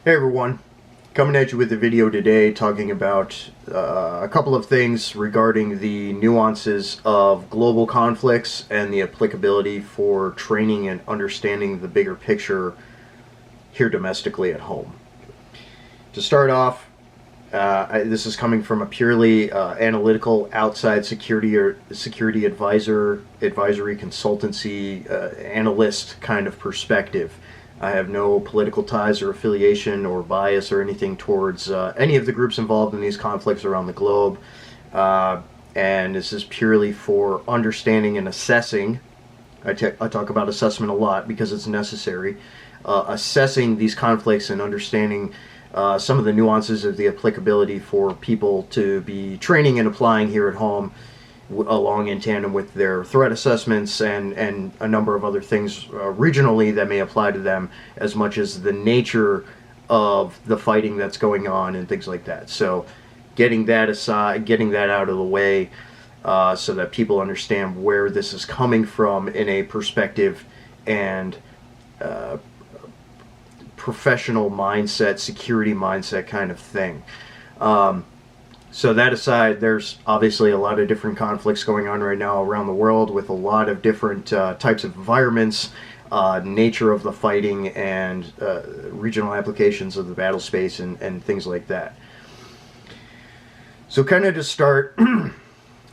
Hey everyone, coming at you with a video today talking about a couple of things regarding the nuances of global conflicts and the applicability for training and understanding the bigger picture here domestically at home. To start off, this is coming from a purely analytical outside security advisory consultancy analyst kind of perspective. I have no political ties or affiliation or bias or anything towards any of the groups involved in these conflicts around the globe. And this is purely for understanding and assessing. I talk about assessment a lot because it's necessary. Assessing these conflicts and understanding some of the nuances of the applicability for people to be training and applying here at home, along in tandem with their threat assessments and a number of other things regionally that may apply to them, as much as the nature of the fighting that's going on and things like that. So getting that aside, getting that out of the way, so that people understand where this is coming from in a perspective and professional mindset, security mindset kind of thing. So that aside, there's obviously a lot of different conflicts going on right now around the world with a lot of different types of environments, nature of the fighting, and regional applications of the battle space and things like that. So kind of to start,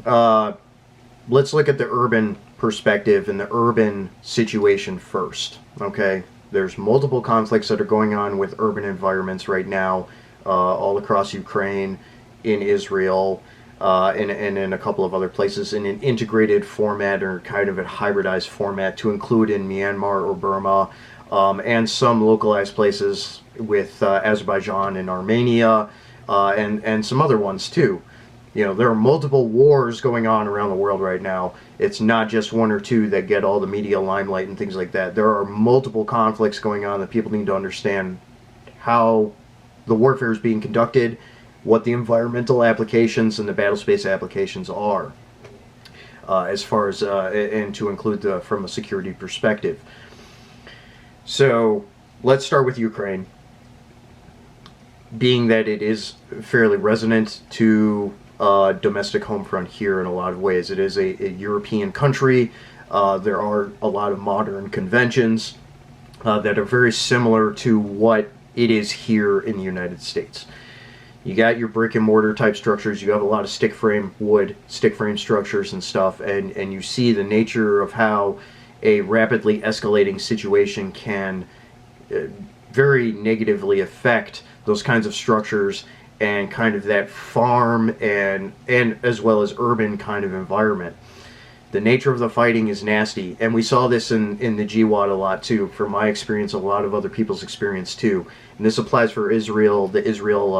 let's look at the urban perspective and the urban situation first, okay? There's multiple conflicts that are going on with urban environments right now, all across Ukraine, in Israel, and in a couple of other places in an integrated format or kind of a hybridized format to include in Myanmar or Burma, and some localized places with Azerbaijan and Armenia, and some other ones too. You know, there are multiple wars going on around the world right now. It's not just one or two that get all the media limelight and things like that. There are multiple conflicts going on that people need to understand how the warfare is being conducted, what the environmental applications and the battle space applications are, as far as, and to include from a security perspective. So let's start with Ukraine, being that it is fairly resonant to domestic home front here in a lot of ways. It is a European country. There are a lot of modern conventions that are very similar to what it is here in the United States. You got your brick and mortar type structures, you have a lot of stick frame wood, stick frame structures and stuff, and you see the nature of how a rapidly escalating situation can very negatively affect those kinds of structures and kind of that farm and as well as urban kind of environment. The nature of the fighting is nasty, and we saw this in the GWOT a lot too, from my experience, a lot of other people's experience too. And this applies for Israel, the Israel,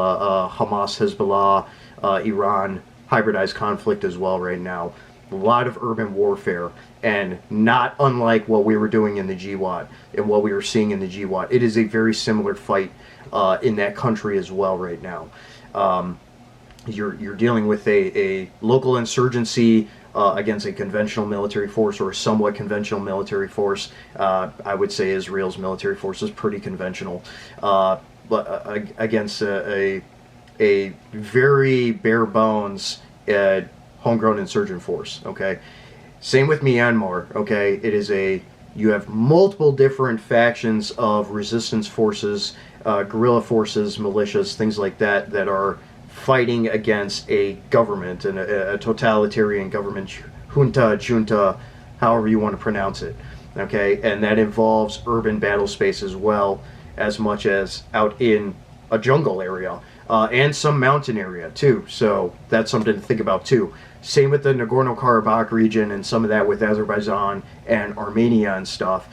Hamas, Hezbollah, Iran hybridized conflict as well right now. A lot of urban warfare, and not unlike what we were doing in the GWOT and what we were seeing in the GWOT. It is a very similar fight in that country as well right now. You're dealing with a local insurgency against a conventional military force, or a somewhat conventional military force. I would say Israel's military force is pretty conventional, but against a very bare bones homegrown insurgent force. Okay, same with Myanmar. Okay, you have multiple different factions of resistance forces, guerrilla forces, militias, things like that, that are fighting against a government and a totalitarian government, junta, however you want to pronounce it. Okay, and that involves urban battle space as well, as much as out in a jungle area, and some mountain area too. So that's something to think about too. Same with the Nagorno-Karabakh region and some of that with Azerbaijan and Armenia and stuff.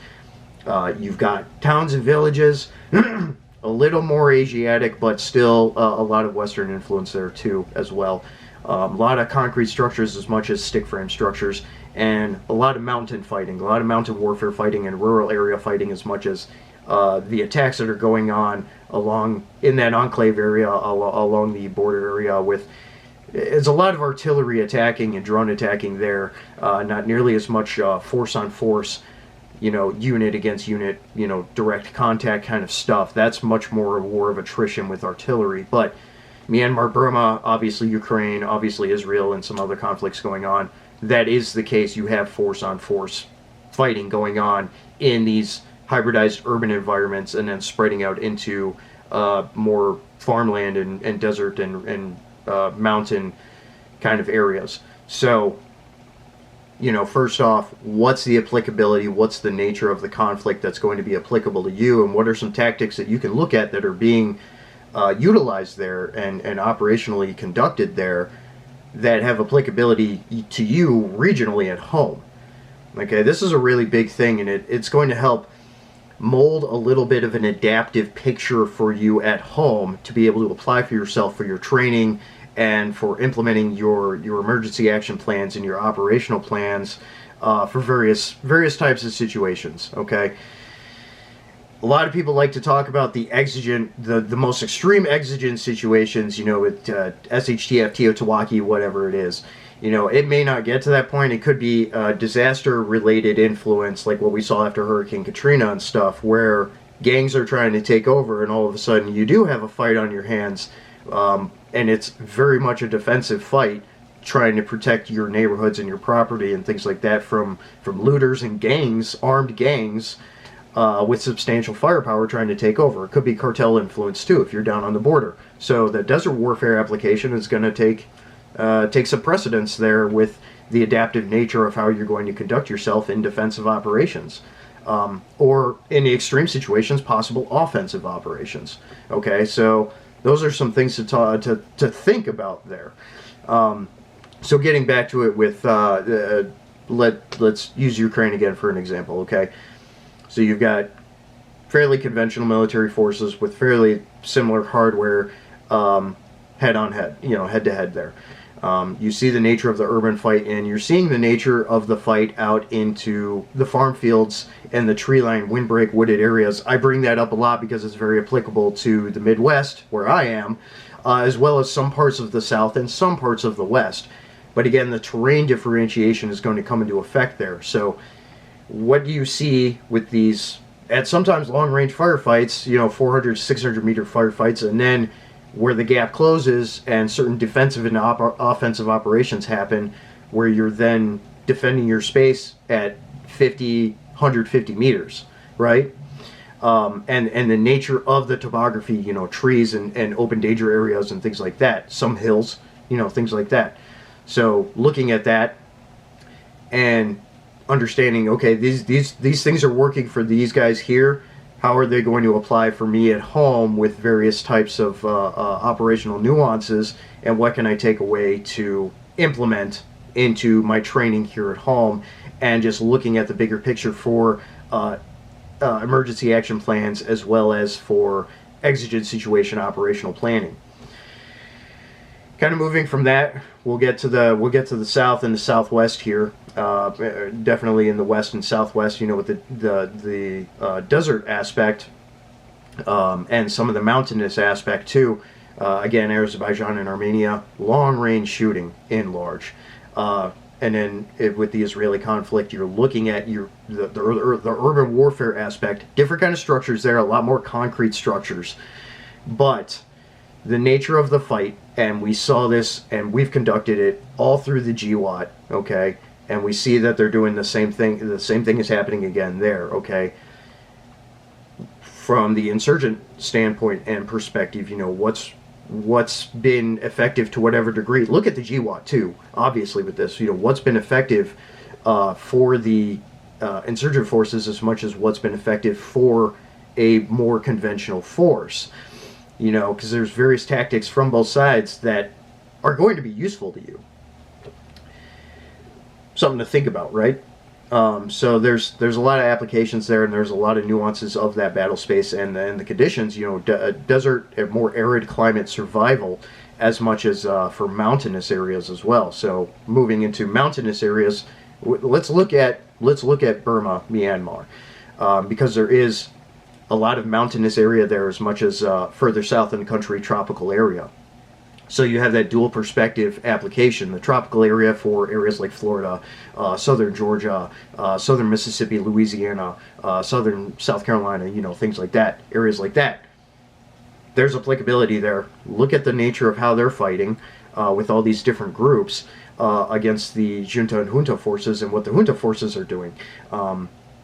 You've got towns and villages, a little more Asiatic, but still a lot of Western influence there too as well. A lot of concrete structures as much as stick frame structures, and a lot of mountain fighting, a lot of mountain warfare fighting and rural area fighting, as much as the attacks that are going on along in that enclave area, along the border area with It's a lot of artillery attacking and drone attacking there, not nearly as much force on force unit against unit, direct contact kind of stuff. That's much more a war of attrition with artillery. But Myanmar, Burma, obviously Ukraine, obviously Israel, and some other conflicts going on, that is the case. You have force on force fighting going on in these hybridized urban environments, and then spreading out into more farmland and desert and mountain kind of areas. So, first off, what's the applicability? What's the nature of the conflict that's going to be applicable to you? And what are some tactics that you can look at that are being utilized there and operationally conducted there that have applicability to you regionally at home? Okay, this is a really big thing, and it's going to help mold a little bit of an adaptive picture for you at home to be able to apply for yourself for your training and for implementing your emergency action plans and your operational plans for various types of situations. Okay, a lot of people like to talk about the exigent, the most extreme exigent situations, with SHTF, Teotawaki, whatever it is. It may not get to that point. It could be disaster-related influence, like what we saw after Hurricane Katrina and stuff, where gangs are trying to take over, and all of a sudden you do have a fight on your hands, and it's very much a defensive fight, trying to protect your neighborhoods and your property and things like that from looters and gangs, armed gangs, with substantial firepower trying to take over. It could be cartel influence too if you're down on the border. So the desert warfare application is going to take some precedence there with the adaptive nature of how you're going to conduct yourself in defensive operations, or in the extreme situations, possible offensive operations. Okay, so those are some things to think about there. So getting back to it with let's use Ukraine again for an example. Okay, so you've got fairly conventional military forces with fairly similar hardware, head to head there. You see the nature of the urban fight, and you're seeing the nature of the fight out into the farm fields and the tree-lined, windbreak, wooded areas. I bring that up a lot because it's very applicable to the Midwest, where I am, as well as some parts of the South and some parts of the West. But again, the terrain differentiation is going to come into effect there. So what do you see with these, at sometimes long-range firefights, 400, 600-meter firefights, and then where the gap closes and certain defensive and offensive operations happen, where you're then defending your space at 50, 150 meters, right? And the nature of the topography, trees and open danger areas and things like that, some hills, things like that. So looking at that and understanding, okay, these things are working for these guys here. How are they going to apply for me at home with various types of operational nuances, and what can I take away to implement into my training here at home, and just looking at the bigger picture for emergency action plans as well as for exigent situation operational planning. Kind of moving from that, we'll get to the South and the Southwest here. Definitely in the West and Southwest, with the desert aspect and some of the mountainous aspect too. Again, Azerbaijan and Armenia, long-range shooting in large. And then with the Israeli conflict, you're looking at the urban warfare aspect. Different kind of structures there, a lot more concrete structures. But the nature of the fight, and we saw this, and we've conducted it all through the GWOT, okay? And we see that they're doing the same thing. The same thing is happening again there, okay? From the insurgent standpoint and perspective, what's been effective to whatever degree. Look at the GWOT too, obviously, with this. What's been effective for the insurgent forces as much as what's been effective for a more conventional force. Because there's various tactics from both sides that are going to be useful to you. Something to think about, right? So there's a lot of applications there, and there's a lot of nuances of that battle space and the conditions. Desert, a more arid climate survival, as much as for mountainous areas as well. So moving into mountainous areas, let's look at Burma, Myanmar, because there is a lot of mountainous area there, as much as further south in the country, tropical area. So you have that dual perspective application, the tropical area for areas like Florida, southern Georgia, southern Mississippi, Louisiana, southern South Carolina, things like that, areas like that. There's applicability there. Look at the nature of how they're fighting with all these different groups against the junta and junta forces and what the junta forces are doing.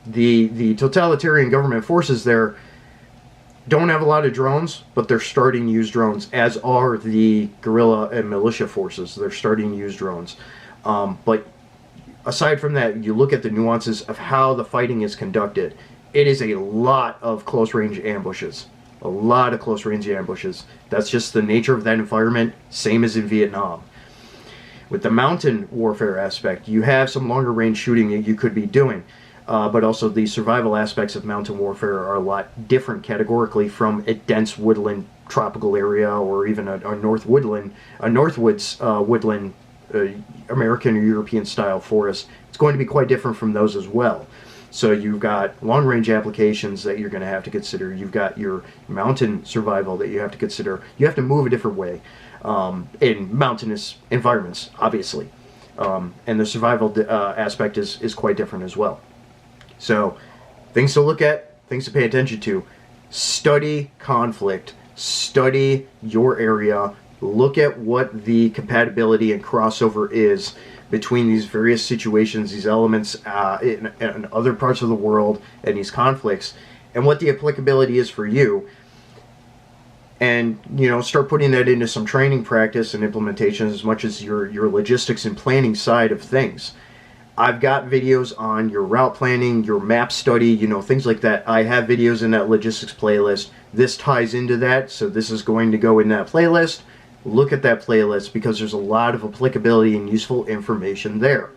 The totalitarian government forces there don't have a lot of drones, but they're starting to use drones, as are the guerrilla and militia forces. They're starting to use drones. But aside from that, you look at the nuances of how the fighting is conducted. It is a lot of close-range ambushes. A lot of close-range ambushes. That's just the nature of that environment, same as in Vietnam. With the mountain warfare aspect, you have some longer-range shooting that you could be doing. But also the survival aspects of mountain warfare are a lot different categorically from a dense woodland tropical area or even a northwoods woodland American or European style forest. It's going to be quite different from those as well. So you've got long range applications that you're going to have to consider. You've got your mountain survival that you have to consider. You have to move a different way in mountainous environments, obviously. And the survival aspect is quite different as well. So, things to look at, things to pay attention to. Study conflict. Study your area. Look at what the compatibility and crossover is between these various situations, these elements in other parts of the world, and these conflicts, and what the applicability is for you. And, start putting that into some training practice and implementation as much as your logistics and planning side of things. I've got videos on your route planning, your map study, things like that. I have videos in that logistics playlist. This ties into that, so this is going to go in that playlist. Look at that playlist because there's a lot of applicability and useful information there.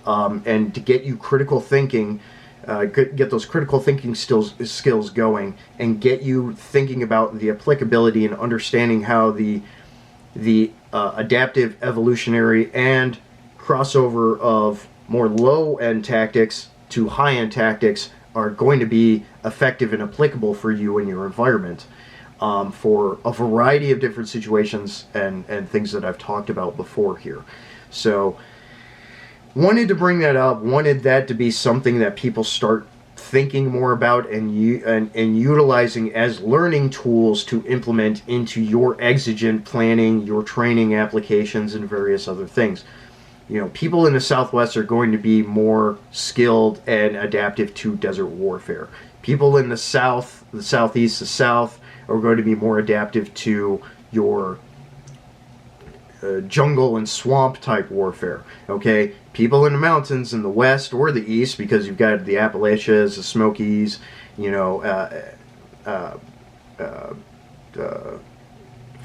And to get you critical thinking, get those critical thinking skills going, and get you thinking about the applicability and understanding how the adaptive, evolutionary, and crossover of more low-end tactics to high-end tactics are going to be effective and applicable for you and your environment for a variety of different situations and things that I've talked about before here. So, wanted to bring that up, wanted that to be something that people start thinking more about and utilizing as learning tools to implement into your exigent planning, your training applications, and various other things. People in the Southwest are going to be more skilled and adaptive to desert warfare. People in the South, the Southeast, the South are going to be more adaptive to your jungle and swamp type warfare. Okay, people in the mountains in the West or the East, because you've got the Appalachians, the Smokies,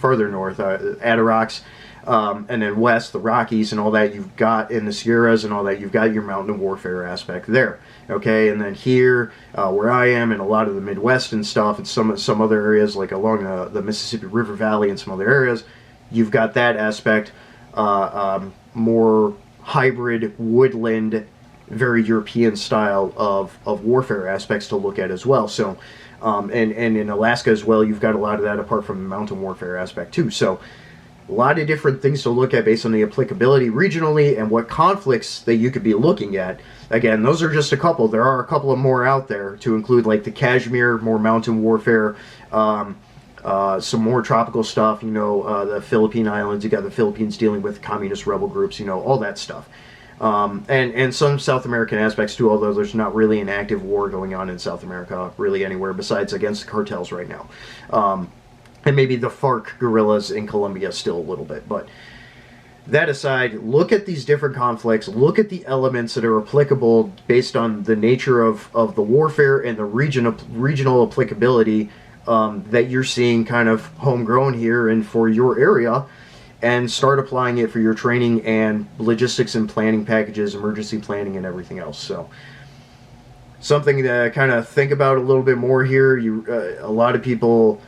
further north, Adirondacks. And then west, the Rockies and all that, you've got in the Sierras and all that, you've got your mountain warfare aspect there. Okay, and then here, where I am, and a lot of the Midwest and stuff, and some other areas like along the Mississippi River Valley and some other areas, you've got that aspect, more hybrid, woodland, very European style of warfare aspects to look at as well. So, and in Alaska as well, you've got a lot of that apart from the mountain warfare aspect too. So, a lot of different things to look at based on the applicability regionally and what conflicts that you could be looking at. Again, those are just a couple. There are a couple of more out there to include, like the Kashmir, more mountain warfare, some more tropical stuff, the Philippine Islands. You got the Philippines dealing with communist rebel groups, all that stuff. And some South American aspects too, although there's not really an active war going on in South America really anywhere besides against the cartels right now. And maybe the FARC guerrillas in Colombia still a little bit. But that aside, look at these different conflicts. Look at the elements that are applicable based on the nature of the warfare and the regional applicability that you're seeing kind of homegrown here and for your area. And start applying it for your training and logistics and planning packages, emergency planning, and everything else. So, something to kind of think about a little bit more here. A lot of people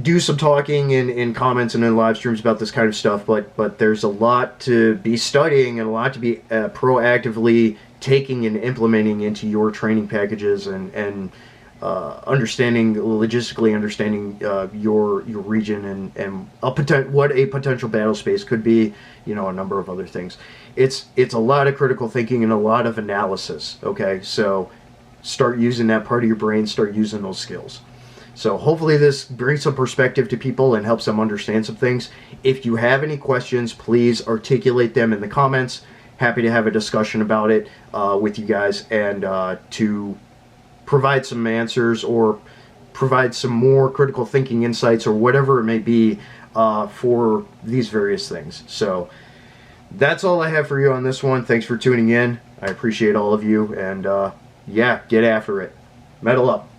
do some talking in comments and in live streams about this kind of stuff, but there's a lot to be studying and a lot to be proactively taking and implementing into your training packages and logistically understanding your region and what a potential battle space could be, you know, a number of other things. It's a lot of critical thinking and a lot of analysis. Okay, so start using that part of your brain, start using those skills. So hopefully this brings some perspective to people and helps them understand some things. If you have any questions, please articulate them in the comments. Happy to have a discussion about it with you guys, and to provide some answers or provide some more critical thinking insights or whatever it may be for these various things. So that's all I have for you on this one. Thanks for tuning in. I appreciate all of you, and yeah, get after it. Metal up.